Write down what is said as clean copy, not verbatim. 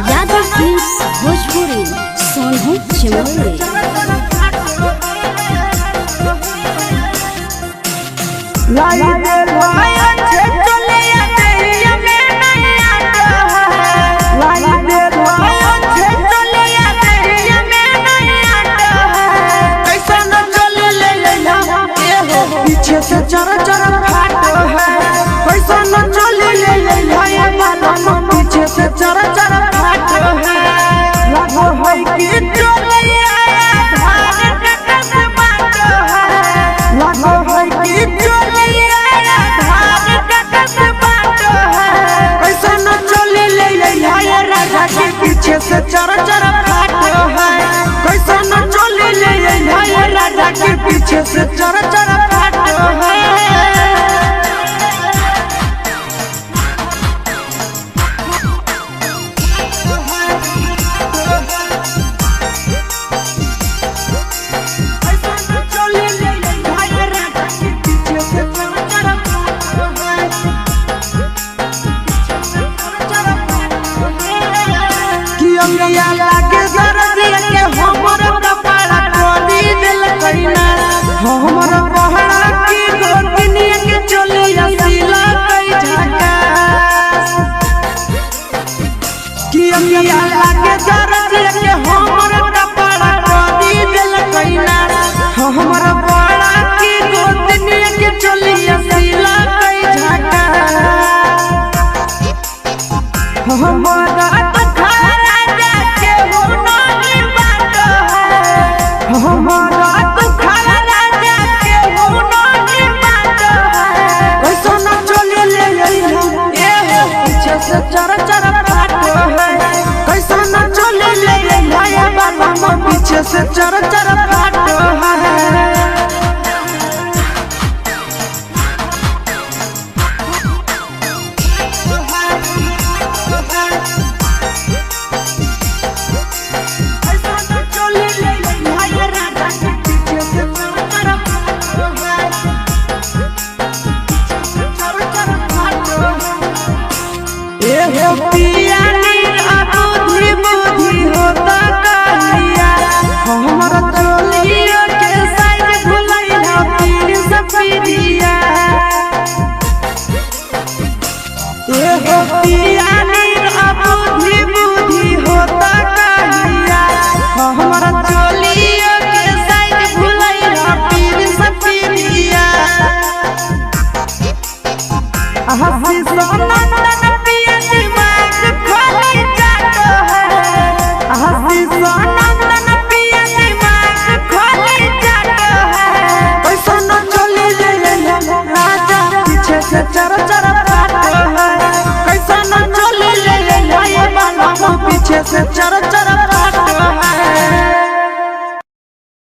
Yadav films Bhojpuri Sonu चिमोली। पीछे से चर चर फाट है पैसा न चले ले पीछे से चर चर फाट है लगो है कि चलिया धार कटस बाट है लगो है कि चलिया धार कटस बाट है पैसा न चले ले राजा के पीछे से चर चर फाट है पैसा न चले ले राजा के पीछे से चर चर फाट है। लागे दर्दिया के हमर कपड़ा खोली दिल कइना हमर पहड़ा की गोतनिया के चलिया सिला कई झका कि अमिया लागे दर्दिया के हमर कपड़ा खोली दिल कइना हमर पहड़ा की गोतनिया के चलिया सिला कई झका हमारा हमारा तो खाला राजा के होना की बात है कैसा न चले ले पीछे से चर चर फाट है कैसा न चले ले बाबा पीछे से चर चर फाट है। पिया बुद्धि बुद्धि होता कहिया हमारा चोलिया के साइड भुलैया पीर सफिरिया पिया बुद्धि बुद्धि होता कहिया हमारा चोलिया के साइड भुलैया पीर सफिरिया हंसी सोना चर चर फाट है कैसा न चले ले पीछे से चर